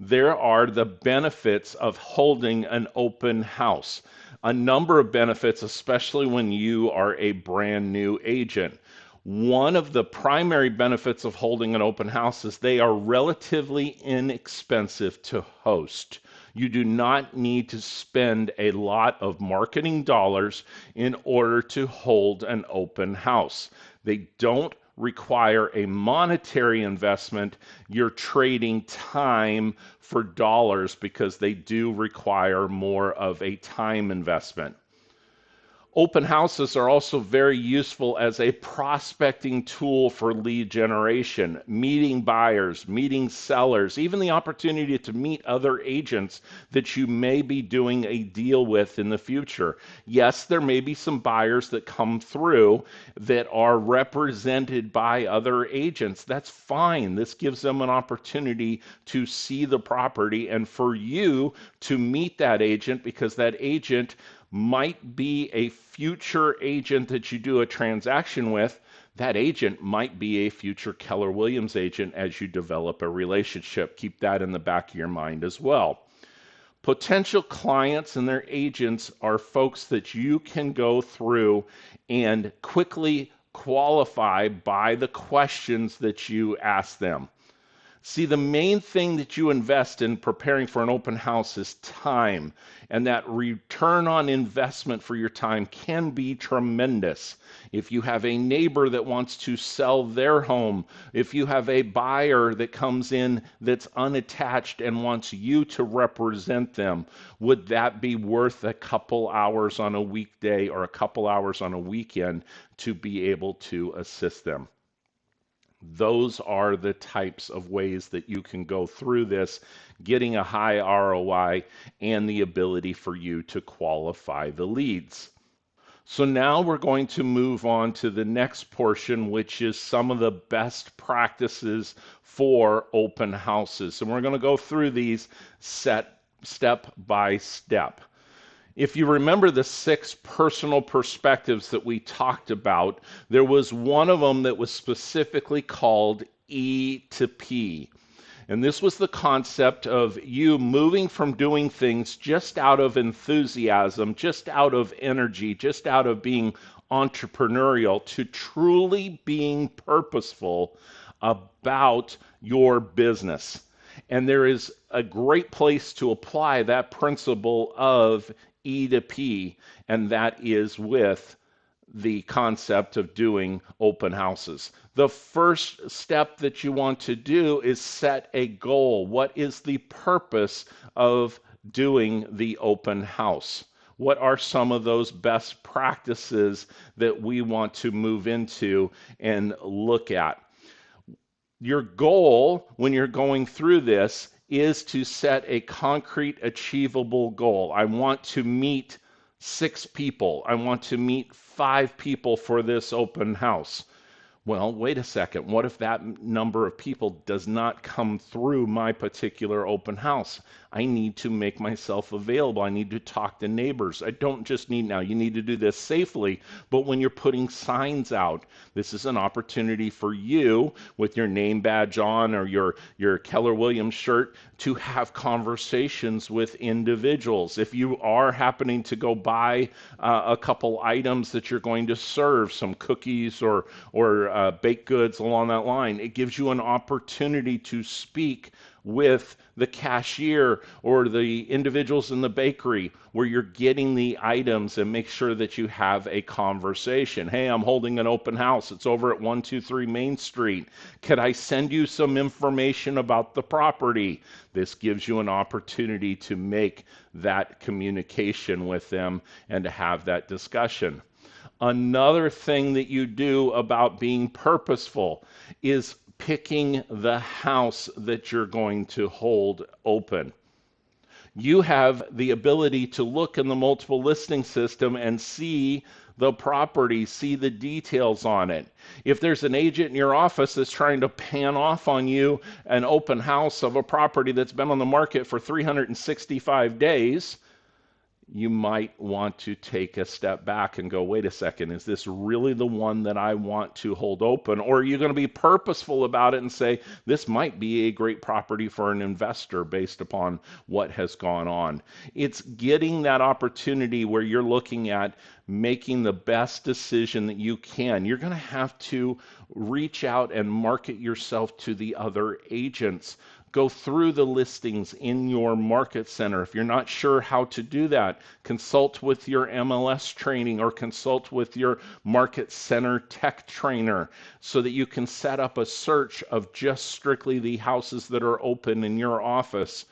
there are the benefits of holding an open house. A number of benefits, especially when you are a brand new agent. One of the primary benefits of holding an open house is they are relatively inexpensive to host. You do not need to spend a lot of marketing dollars in order to hold an open house. They don't require a monetary investment. You're trading time for dollars because they do require more of a time investment. Open houses are also very useful as a prospecting tool for lead generation, meeting buyers, meeting sellers, even the opportunity to meet other agents that you may be doing a deal with in the future. Yes, there may be some buyers that come through that are represented by other agents. That's fine. This gives them an opportunity to see the property and for you to meet that agent because that agent might be a future agent that you do a transaction with. That agent might be a future Keller Williams agent as you develop a relationship. Keep that in the back of your mind as well. Potential clients and their agents are folks that you can go through and quickly qualify by the questions that you ask them. See, the main thing that you invest in preparing for an open house is time, and that return on investment for your time can be tremendous. If you have a neighbor that wants to sell their home, if you have a buyer that comes in that's unattached and wants you to represent them, would that be worth a couple hours on a weekday or a couple hours on a weekend to be able to assist them? Those are the types of ways that you can go through this, getting a high ROI and the ability for you to qualify the leads. So now we're going to move on to the next portion, which is some of the best practices for open houses. And we're going to go through these step by step. If you remember the 6 personal perspectives that we talked about, there was one of them that was specifically called E to P. And this was the concept of you moving from doing things just out of enthusiasm, just out of energy, just out of being entrepreneurial to truly being purposeful about your business. And there is a great place to apply that principle of E to P, and that is with the concept of doing open houses. The first step that you want to do is set a goal. What is the purpose of doing the open house? What are some of those best practices that we want to move into and look at? Your goal when you're going through this is to set a concrete, achievable goal. I want to meet 6 people. I want to meet 5 people for this open house. Well, wait a second. What if that number of people does not come through my particular open house? I need to make myself available. I need to talk to neighbors. I don't just need now, you need to do this safely, but when you're putting signs out, this is an opportunity for you with your name badge on or your Keller Williams shirt to have conversations with individuals. If you are happening to go buy a couple items that you're going to serve, some cookies or baked goods along that line, it gives you an opportunity to speak with the cashier or the individuals in the bakery where you're getting the items and make sure that you have a conversation. Hey, I'm holding an open house. It's over at 123 Main Street. Could I send you some information about the property? This gives you an opportunity to make that communication with them and to have that discussion. Another thing that you do about being purposeful is picking the house that you're going to hold open. You have the ability to look in the multiple listing system and see the property, see the details on it. If there's an agent in your office that's trying to pan off on you an open house of a property that's been on the market for 365 days, you might want to take a step back and go, wait a second, is this really the one that I want to hold open? Or are you going to be purposeful about it and say, this might be a great property for an investor based upon what has gone on? It's getting that opportunity where you're looking at making the best decision that you can. You're going to have to reach out and market yourself to the other agents. Go through the listings in your market center. If you're not sure how to do that, consult with your MLS training or consult with your market center tech trainer so that you can set up a search of just strictly the houses that are open in your office.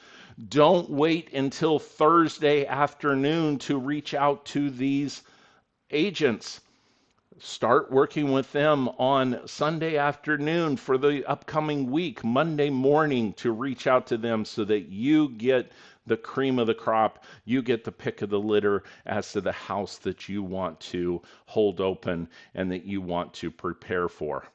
Don't wait until Thursday afternoon to reach out to these agents. Start working with them on Sunday afternoon for the upcoming week, Monday morning, to reach out to them so that you get the cream of the crop, you get the pick of the litter as to the house that you want to hold open and that you want to prepare for.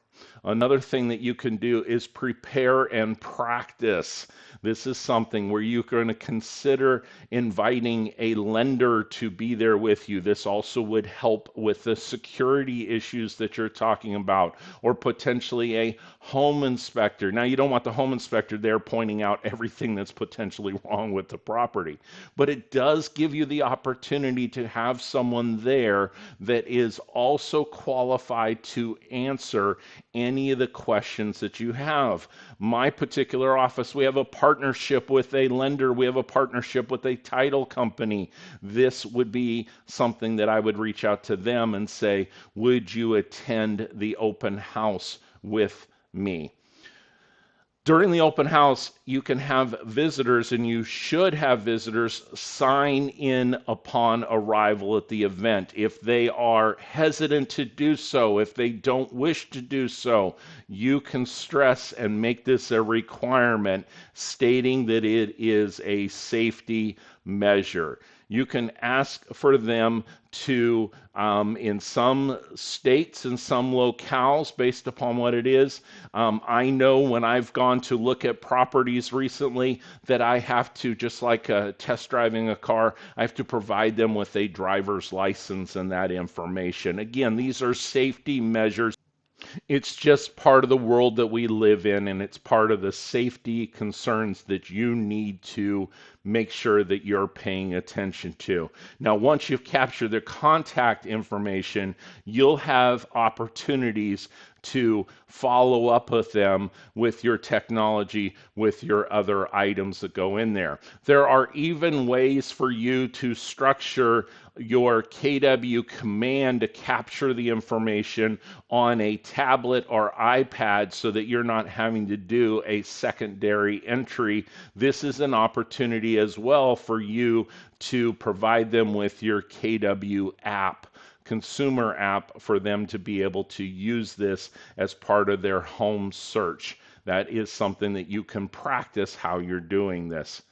Another thing that you can do is prepare and practice. This is something where you're going to consider inviting a lender to be there with you. This also would help with the security issues that you're talking about, or potentially a home inspector. Now, you don't want the home inspector there pointing out everything that's potentially wrong with the property, but it does give you the opportunity to have someone there that is also qualified to answer any of the questions that you have. My particular office, we have a partnership with a lender, we have a partnership with a title company. This would be something that I would reach out to them and say, would you attend the open house with me? During the open house, you can have visitors, and you should have visitors sign in upon arrival at the event. If they are hesitant to do so, if they don't wish to do so, you can stress and make this a requirement, stating that it is a safety measure. You can ask for them to, in some states and some locales, based upon what it is. I know when I've gone to look at properties recently that I have to, just like test driving a car, I have to provide them with a driver's license and that information. Again, these are safety measures. It's just part of the world that we live in, and it's part of the safety concerns that you need to make sure that you're paying attention to. Now, once you've captured their contact information, you'll have opportunities to follow up with them with your technology, with your other items that go in there. There are even ways for you to structure your KW command to capture the information on a tablet or iPad so that you're not having to do a secondary entry. This is an opportunity as well for you to provide them with your KW app, consumer app, for them to be able to use this as part of their home search. That is something that you can practice how you're doing this.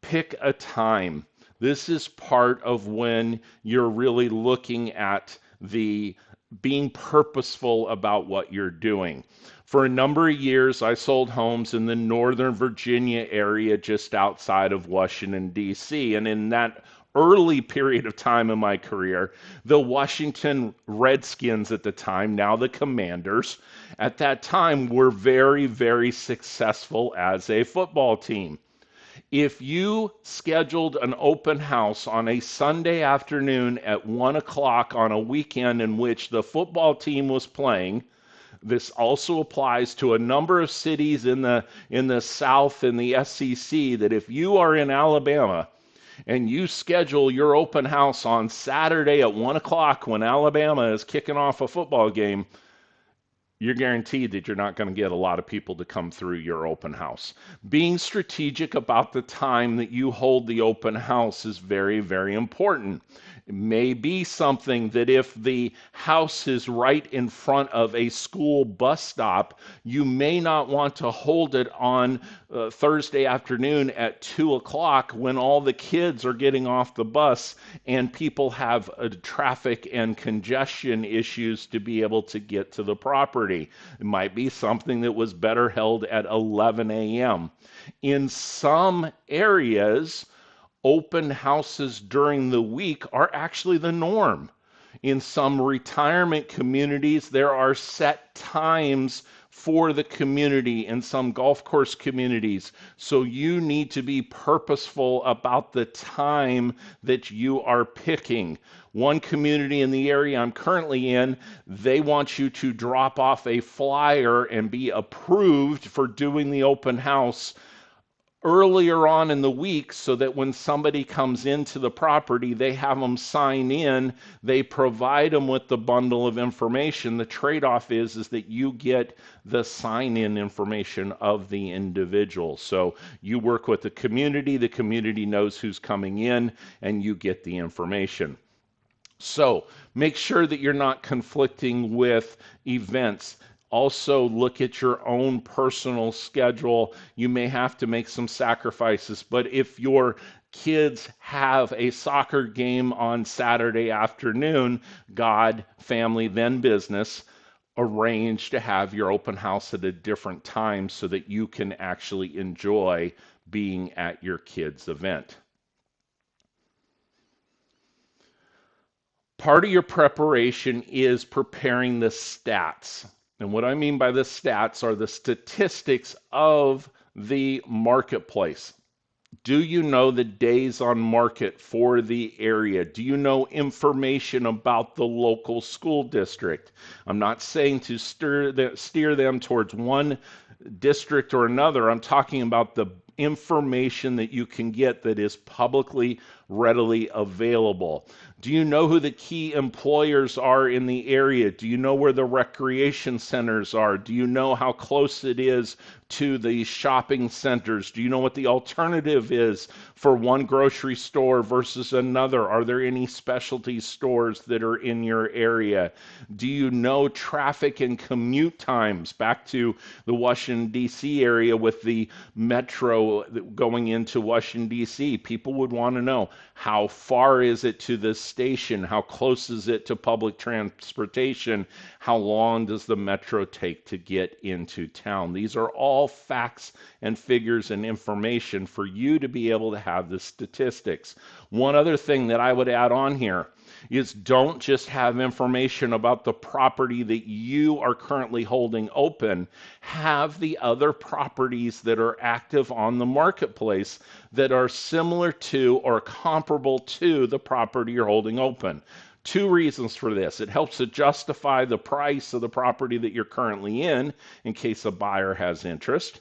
Pick a time. This is part of when you're really looking at the being purposeful about what you're doing. For a number of years, I sold homes in the Northern Virginia area just outside of Washington, D.C. And in that early period of time in my career, the Washington Redskins at the time, now the Commanders, at that time were very, very successful as a football team. If you scheduled an open house on a Sunday afternoon at 1 o'clock on a weekend in which the football team was playing, this also applies to a number of cities in the South and the SEC, that if you are in Alabama and you schedule your open house on Saturday at 1 o'clock when Alabama is kicking off a football game, you're guaranteed that you're not going to get a lot of people to come through your open house. Being strategic about the time that you hold the open house is very, very important. It may be something that if the house is right in front of a school bus stop, you may not want to hold it on Thursday afternoon at 2 o'clock when all the kids are getting off the bus and people have traffic and congestion issues to be able to get to the property. It might be something that was better held at 11 a.m. In some areas, Open houses during the week are actually the norm. In some retirement communities, there are set times for the community in some golf course communities. So you need to be purposeful about the time that you are picking. One community in the area I'm currently in, they want you to drop off a flyer and be approved for doing the open house earlier on in the week so that when somebody comes into the property, they have them sign in, they provide them with the bundle of information. The trade-off is that you get the sign-in information of the individual. So you work with the community knows who's coming in, and you get the information. So make sure that you're not conflicting with events. Also, look at your own personal schedule. You may have to make some sacrifices, but if your kids have a soccer game on Saturday afternoon, God, family, then business, arrange to have your open house at a different time so that you can actually enjoy being at your kids' event. Part of your preparation is preparing the stats. And what I mean by the stats are the statistics of the marketplace. Do you know the days on market for the area? Do you know information about the local school district? I'm not saying to steer them towards one district or another. I'm talking about the information that you can get that is publicly readily available. Do you know who the key employers are in the area? Do you know where the recreation centers are? Do you know how close it is to the shopping centers? Do you know what the alternative is for one grocery store versus another? Are there any specialty stores that are in your area? Do you know traffic and commute times? Back to the Washington, D.C. area with the metro going into Washington, D.C. People would want to know, how far is it to the station? How close is it to public transportation? How long does the metro take to get into town? These are all facts and figures and information for you to be able to have the statistics. One other thing that I would add on here is don't just have information about the property that you are currently holding open. Have the other properties that are active on the marketplace that are similar to or comparable to the property you're holding open. Two reasons for this. It helps to justify the price of the property that you're currently in case a buyer has interest.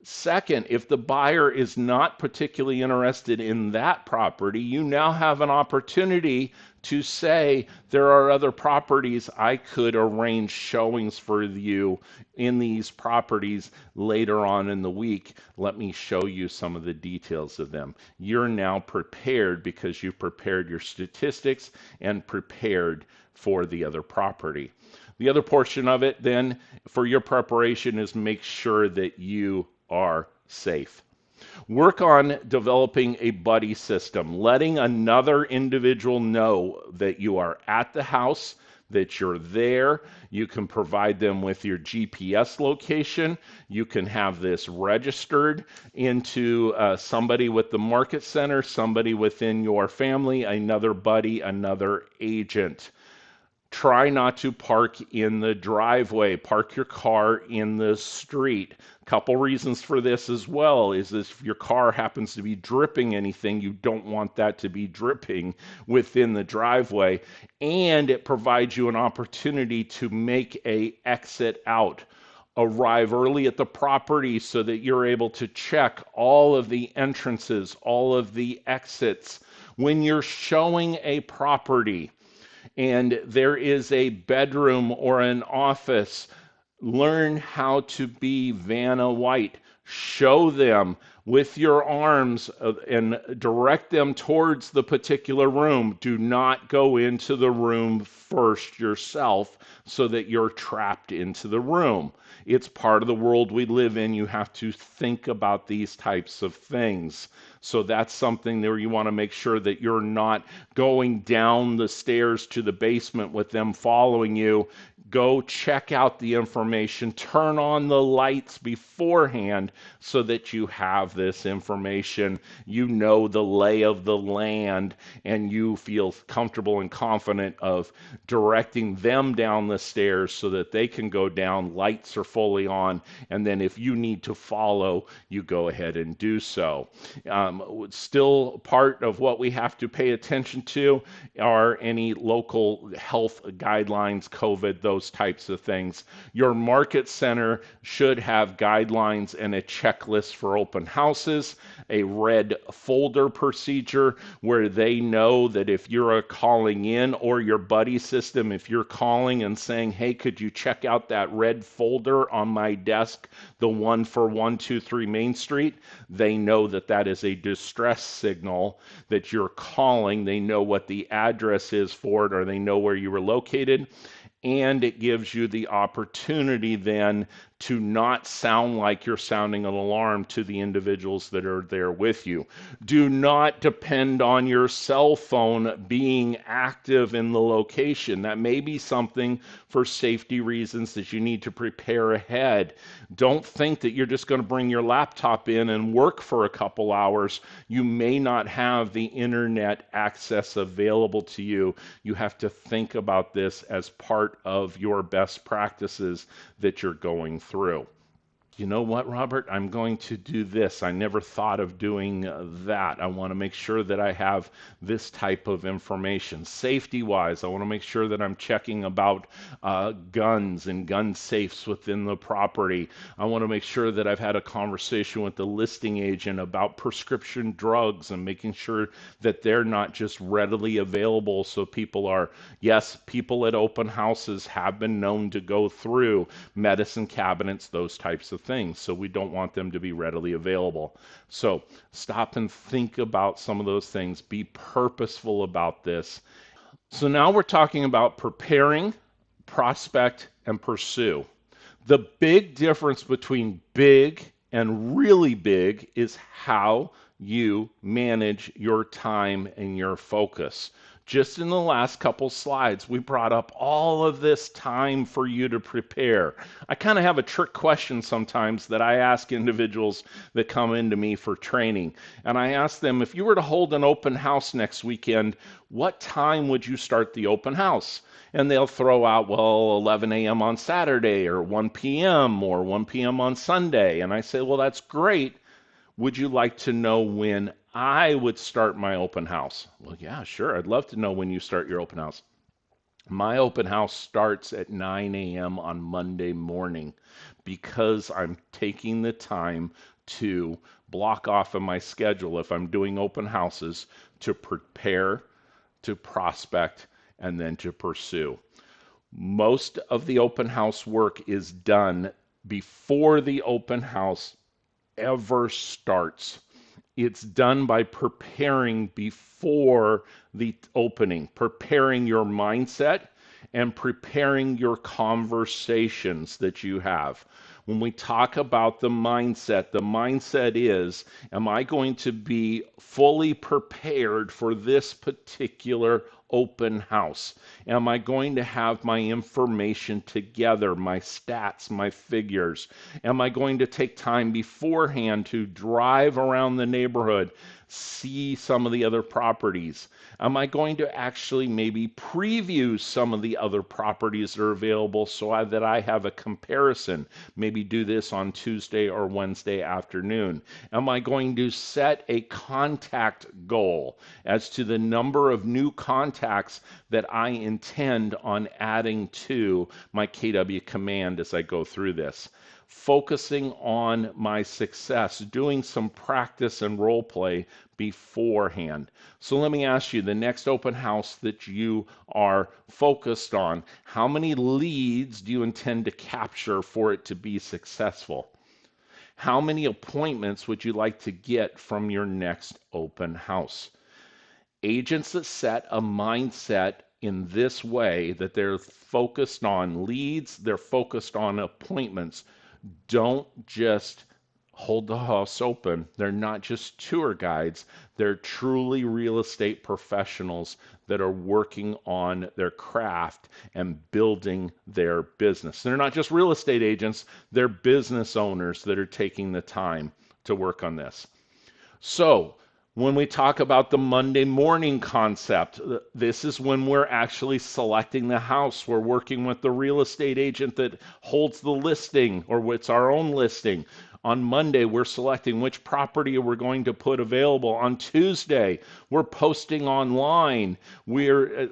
Second, if the buyer is not particularly interested in that property, you now have an opportunity to say, there are other properties I could arrange showings for you in these properties later on in the week. Let me show you some of the details of them. You're now prepared because you've prepared your statistics and prepared for the other property. The other portion of it then for your preparation is make sure that you are safe. Work on developing a buddy system, letting another individual know that you are at the house, that you're there. You can provide them with your GPS location. You can have this registered into somebody with the market center, somebody within your family, another buddy, another agent. Try not to park in the driveway. Park your car in the street. Couple reasons for this as well is if your car happens to be dripping anything, you don't want that to be dripping within the driveway. And it provides you an opportunity to make a exit out. Arrive early at the property so that you're able to check all of the entrances, all of the exits. When you're showing a property, and there is a bedroom or an office, learn how to be Vanna White. Show them with your arms and direct them towards the particular room. Do not go into the room first yourself so that you're trapped into the room. It's part of the world we live in. You have to think about these types of things. So that's something there you want to make sure that you're not going down the stairs to the basement with them following you. Go check out the information, turn on the lights beforehand so that you have this information. You know the lay of the land, and you feel comfortable and confident of directing them down the stairs so that they can go down. Lights are fully on, and then if you need to follow, you go ahead and do so. Still part of what we have to pay attention to are any local health guidelines, COVID, those types of things. Your market center should have guidelines and a checklist for open houses, a red folder procedure where they know that if you're calling in, or your buddy system, if you're calling and saying, hey, could you check out that red folder on my desk, the one for 123 Main Street, they know that that is a distress signal that you're calling. They know what the address is for it, or they know where you were located. And it gives you the opportunity then to not sound like you're sounding an alarm to the individuals that are there with you. Do not depend on your cell phone being active in the location. That may be something for safety reasons that you need to prepare ahead. Don't think that you're just going to bring your laptop in and work for a couple hours. You may not have the internet access available to you. You have to think about this as part of your best practices that you're going through. You know what, Robert? I'm going to do this. I never thought of doing that. I want to make sure that I have this type of information. Safety wise, I want to make sure that I'm checking about guns and gun safes within the property. I want to make sure that I've had a conversation with the listing agent about prescription drugs and making sure that they're not just readily available. So people are, yes, people at open houses have been known to go through medicine cabinets, those types of things. So we don't want them to be readily available. So stop and think about some of those things. Be purposeful about this. So now we're talking about preparing, prospect, and pursue. The big difference between big and really big is how you manage your time and your focus. Just in the last couple slides, we brought up all of this time for you to prepare. I kind of have a trick question sometimes that I ask individuals that come into me for training. And I ask them, if you were to hold an open house next weekend, what time would you start the open house? And they'll throw out, well, 11 a.m. on Saturday, or 1 p.m., or 1 p.m. on Sunday. And I say, well, that's great. Would you like to know when I would start my open house? Well, yeah, sure. I'd love to know when you start your open house. My open house starts at 9 a.m. on Monday morning because I'm taking the time to block off in my schedule, if I'm doing open houses, to prepare, to prospect, and then to pursue. Most of the open house work is done before the open house ever starts. It's done by preparing before the opening, preparing your mindset and preparing your conversations that you have. When we talk about the mindset is, am I going to be fully prepared for this particular open house? Am I going to have my information together, my stats, my figures? Am I going to take time beforehand to drive around the neighborhood, see some of the other properties? Am I going to actually maybe preview some of the other properties that are available that I have a comparison? Maybe do this on Tuesday or Wednesday afternoon. Am I going to set a contact goal as to the number of new contacts that I intend on adding to my KW command as I go through this? Focusing on my success, doing some practice and role play beforehand. So let me ask you, the next open house that you are focused on, how many leads do you intend to capture for it to be successful? How many appointments would you like to get from your next open house? Agents that set a mindset in this way, that they're focused on leads, they're focused on appointments, don't just hold the house open. They're not just tour guides, they're truly real estate professionals that are working on their craft and building their business. They're not just real estate agents, they're business owners that are taking the time to work on this. So, when we talk about the Monday morning concept, this is when we're actually selecting the house. We're working with the real estate agent that holds the listing, or it's our own listing. On Monday, we're selecting which property we're going to put available. On Tuesday, we're posting online. We're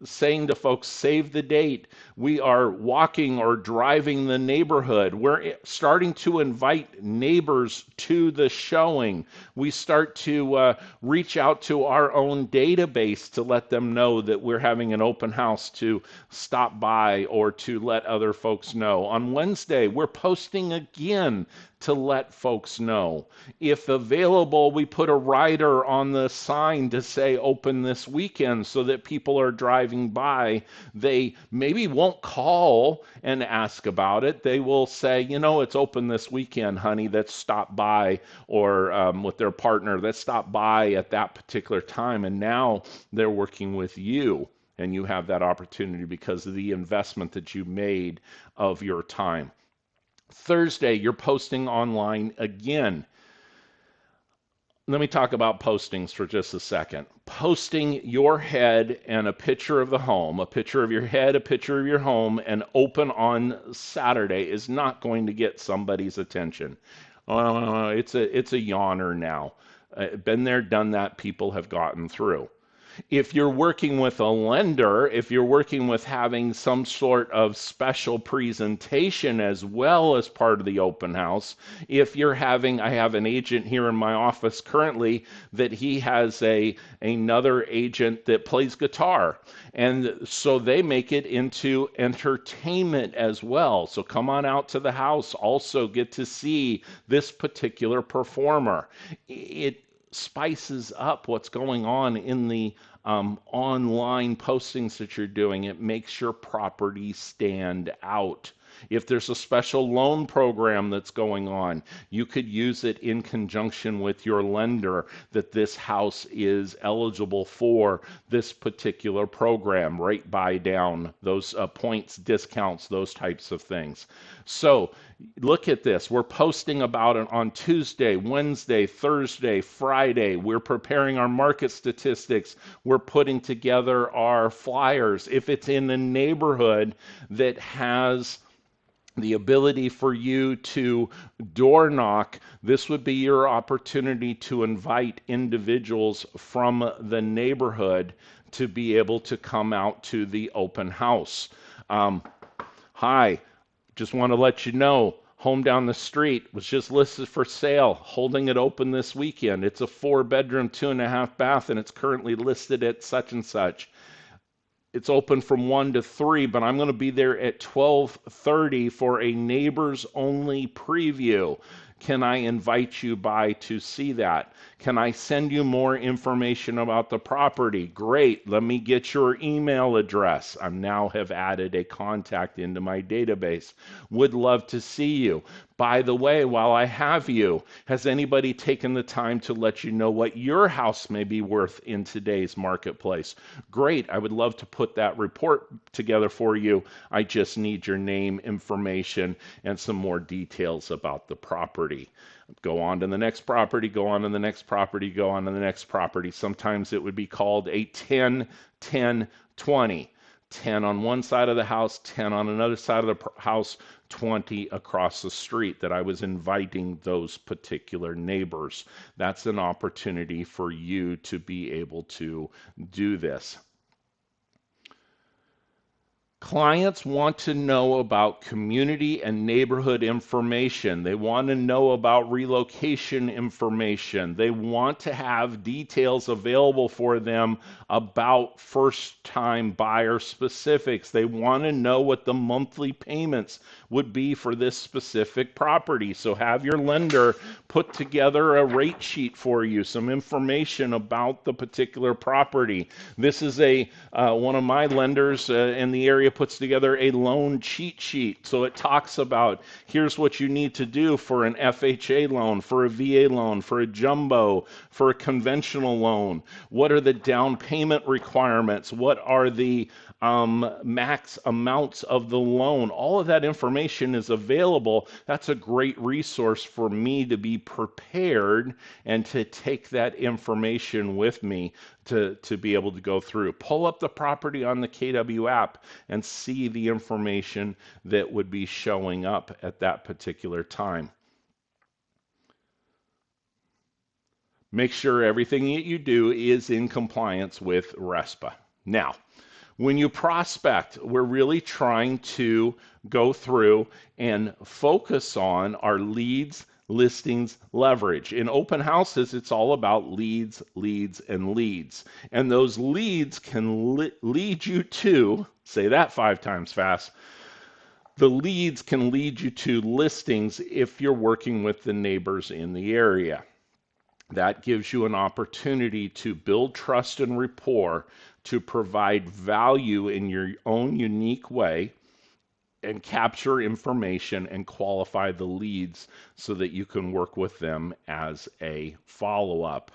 saying to folks, save the date. We are walking or driving the neighborhood. We're starting to invite neighbors to the showing. We start to reach out to our own database to let them know that we're having an open house to stop by or to let other folks know. On Wednesday, we're posting again to let folks know. If available, we put a rider on the sign to say open this weekend so that people are driving by. They maybe won't call and ask about it. They will say, you know, it's open this weekend, honey. Let's stop by, or with their partner, let's stop by at that particular time. And now they're working with you, and you have that opportunity because of the investment that you made of your time. Thursday, you're posting online again. Let me talk about postings for just a second. Posting your head and a picture of the home, a picture of your head, a picture of your home, and open on Saturday is not going to get somebody's attention. Oh, it's a yawner now. Been there, done that. People have gotten through. If you're working with a lender, if you're working with having some sort of special presentation as well as part of the open house, if you're having, I have an agent here in my office currently that he has another agent that plays guitar. And so they make it into entertainment as well. So come on out to the house, also get to see this particular performer. It spices up what's going on in the online postings that you're doing. It makes your property stand out. If there's a special loan program that's going on, you could use it in conjunction with your lender that this house is eligible for this particular program. Right by down those points, discounts, those types of things. So look at this. We're posting about it on Tuesday, Wednesday, Thursday, Friday. We're preparing our market statistics. We're putting together our flyers. If it's in a neighborhood that has the ability for you to door knock, this would be your opportunity to invite individuals from the neighborhood to be able to come out to the open house. Hi, just want to let you know, home down the street was just listed for sale, holding it open this weekend. It's a 4-bedroom, 2.5 bath, and it's currently listed at such and such. It's open from 1 to 3, but I'm going to be there at 12:30 for a neighbors only preview. Can I invite you by to see that? Can I send you more information about the property? Great. Let me get your email address. I now have added a contact into my database. Would love to see you. By the way, while I have you, has anybody taken the time to let you know what your house may be worth in today's marketplace? Great. I would love to put that report together for you. I just need your name, information, and some more details about the property. Go on to the next property, go on to the next property, go on to the next property. Sometimes it would be called a 10-10-20. 10 on one side of the house, 10 on another side of the house, 20 across the street, that I was inviting those particular neighbors. That's an opportunity for you to be able to do this. Clients want to know about community and neighborhood information. They want to know about relocation information. They want to have details available for them about first-time buyer specifics. They want to know what the monthly payments would be for this specific property. So have your lender put together a rate sheet for you, some information about the particular property. This is one of my lenders in the area puts together a loan cheat sheet. So it talks about here's what you need to do for an FHA loan, for a VA loan, for a jumbo, for a conventional loan. What are the down payment requirements? What are the max amounts of the loan? All of that information is available. That's a great resource for me to be prepared and to take that information with me to be able to go through. Pull up the property on the KW app and see the information that would be showing up at that particular time. Make sure everything that you do is in compliance with RESPA. Now, when you prospect, we're really trying to go through and focus on our leads, listings, leverage. In open houses, it's all about leads, leads, and leads. And those leads can lead you to, say that 5 times fast, the leads can lead you to listings if you're working with the neighbors in the area. That gives you an opportunity to build trust and rapport, to provide value in your own unique way, and capture information and qualify the leads so that you can work with them as a follow-up.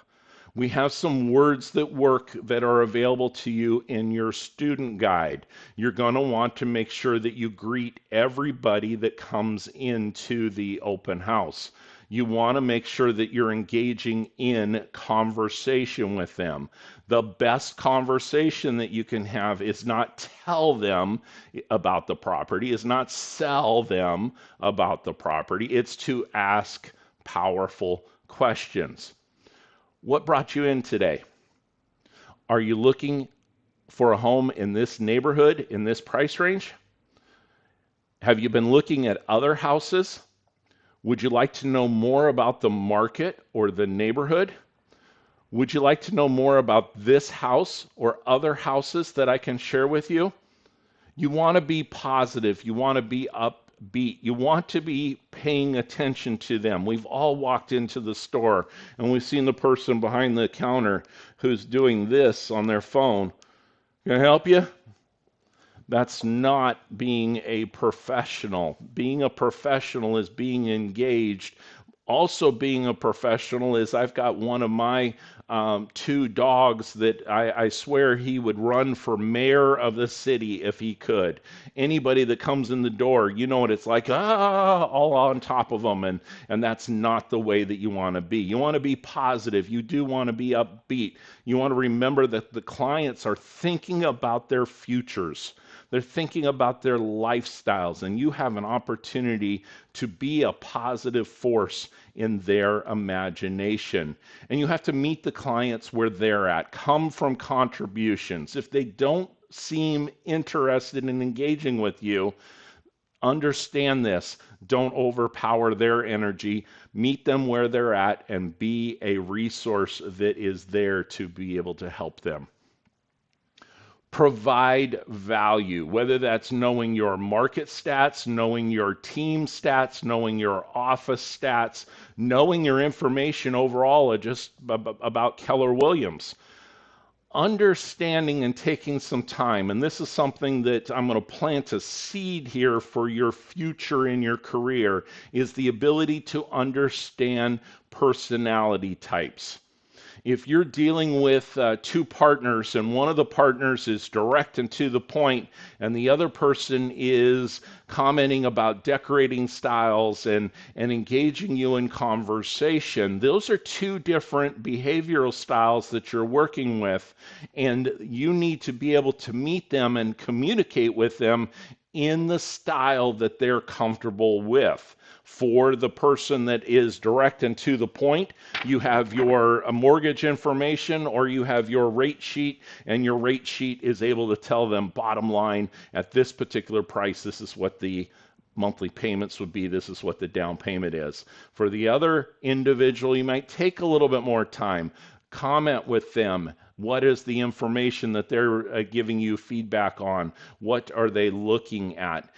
We have some words that work that are available to you in your student guide. You're going to want to make sure that you greet everybody that comes into the open house. You want to make sure that you're engaging in conversation with them. The best conversation that you can have is not tell them about the property, is not sell them about the property. It's to ask powerful questions. What brought you in today? Are you looking for a home in this neighborhood, in this price range? Have you been looking at other houses? Would you like to know more about the market or the neighborhood? Would you like to know more about this house or other houses that I can share with you? You want to be positive. You want to be upbeat. You want to be paying attention to them. We've all walked into the store and we've seen the person behind the counter who's doing this on their phone. Can I help you? That's not being a professional. Being a professional is being engaged. Also, being a professional is I've got one of my 2 dogs that I swear he would run for mayor of the city if he could. Anybody that comes in the door, you know what it's like, all on top of them, and that's not the way that you want to be. You want to be positive. You do want to be upbeat. You want to remember that the clients are thinking about their futures. They're thinking about their lifestyles, and you have an opportunity to be a positive force in their imagination. And you have to meet the clients where they're at. Come from contributions. If they don't seem interested in engaging with you, understand this. Don't overpower their energy. Meet them where they're at and be a resource that is there to be able to help them. Provide value, whether that's knowing your market stats, knowing your team stats, knowing your office stats, knowing your information overall just about Keller Williams. Understanding and taking some time, and this is something that I'm going to plant a seed here for your future in your career, is the ability to understand personality types. If you're dealing with 2 partners and one of the partners is direct and to the point and the other person is commenting about decorating styles and engaging you in conversation, those are 2 different behavioral styles that you're working with, and you need to be able to meet them and communicate with them in the style that they're comfortable with. For the person that is direct and to the point, you have your mortgage information or you have your rate sheet, and your rate sheet is able to tell them bottom line at this particular price, this is what the monthly payments would be, this is what the down payment is. For the other individual, you might take a little bit more time, comment with them. What is the information that they're giving you feedback on? What are they looking at?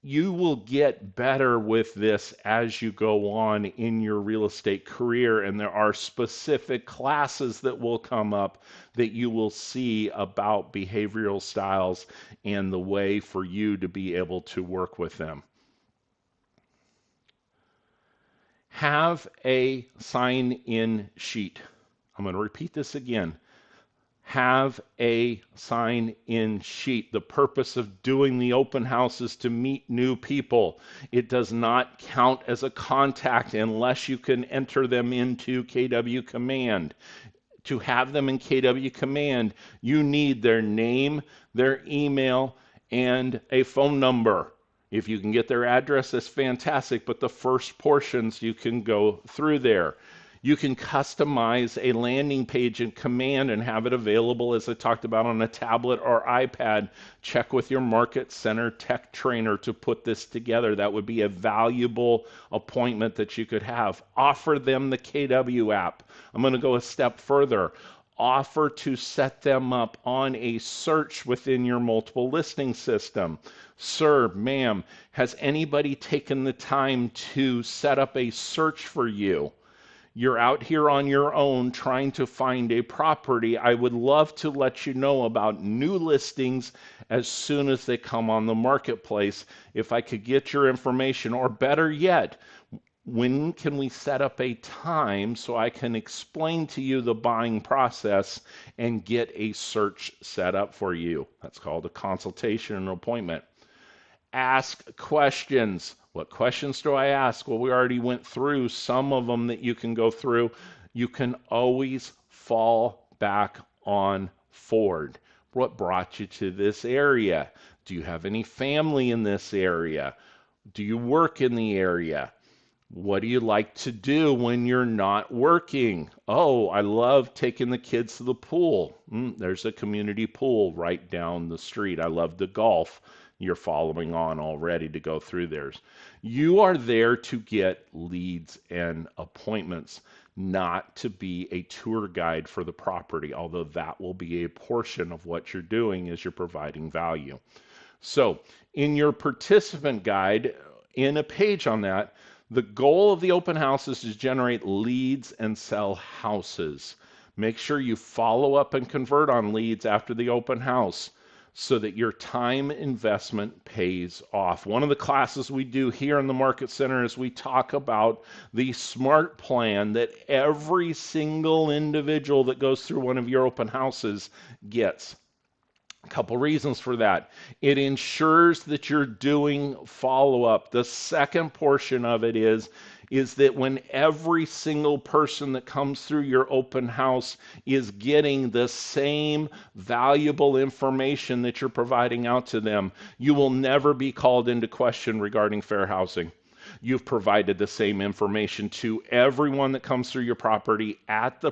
you will get better with this as you go on in your real estate career. And there are specific classes that will come up that you will see about behavioral styles and the way for you to be able to work with them. Have a sign-in sheet. I'm going to repeat this again. Have a sign-in sheet. The purpose of doing the open house is to meet new people. It does not count as a contact unless you can enter them into KW Command. To have them in KW Command, you need their name, their email, and a phone number. If you can get their address, that's fantastic, but the first portions you can go through there. You can customize a landing page in Command and have it available, as I talked about, on a tablet or iPad. Check with your Market Center tech trainer to put this together. That would be a valuable appointment that you could have. Offer them the KW app. I'm going to go a step further. Offer to set them up on a search within your multiple listing system. Sir, ma'am, has anybody taken the time to set up a search for you? You're out here on your own trying to find a property. I would love to let you know about new listings as soon as they come on the marketplace. If I could get your information, or better yet, when can we set up a time so I can explain to you the buying process and get a search set up for you? That's called a consultation and appointment. Ask questions. What questions do I ask? Well, we already went through some of them that you can go through. You can always fall back on Ford. What brought you to this area? Do you have any family in this area? Do you work in the area? What do you like to do when you're not working? Oh, I love taking the kids to the pool. There's a community pool right down the street. I love to golf. You're following on already to go through theirs. You are there to get leads and appointments, not to be a tour guide for the property, although that will be a portion of what you're doing as you're providing value. So in your participant guide, in a page on that, the goal of the open house is to generate leads and sell houses. Make sure you follow up and convert on leads after the open house so that your time investment pays off. One of the classes we do here in the Market Center is we talk about the SMART plan that every single individual that goes through one of your open houses gets. A couple reasons for that. It ensures that you're doing follow-up. The second portion of it is that when every single person that comes through your open house is getting the same valuable information that you're providing out to them, you will never be called into question regarding fair housing. You've provided the same information to everyone that comes through your property at the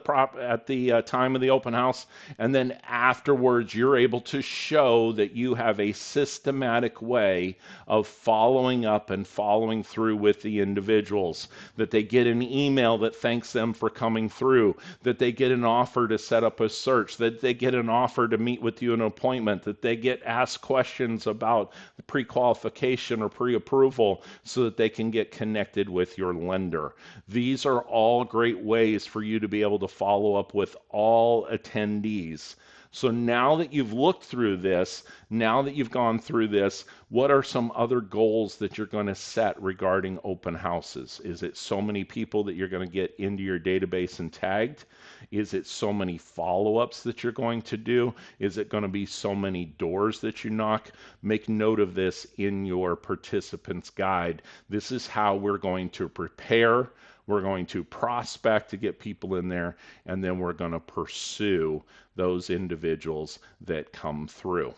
time of the open house, and then afterwards you're able to show that you have a systematic way of following up and following through with the individuals, that they get an email that thanks them for coming through, that they get an offer to set up a search, that they get an offer to meet with you an appointment, that they get asked questions about the pre-qualification or pre-approval so that they can get connected with your lender. These are all great ways for you to be able to follow up with all attendees. So now that you've looked through this, now that you've gone through this, what are some other goals that you're going to set regarding open houses? Is it so many people that you're going to get into your database and tagged? Is it so many follow-ups that you're going to do? Is it going to be so many doors that you knock? Make note of this in your participants guide. This is how we're going to prepare. We're going to prospect to get people in there, and then we're going to pursue those individuals that come through.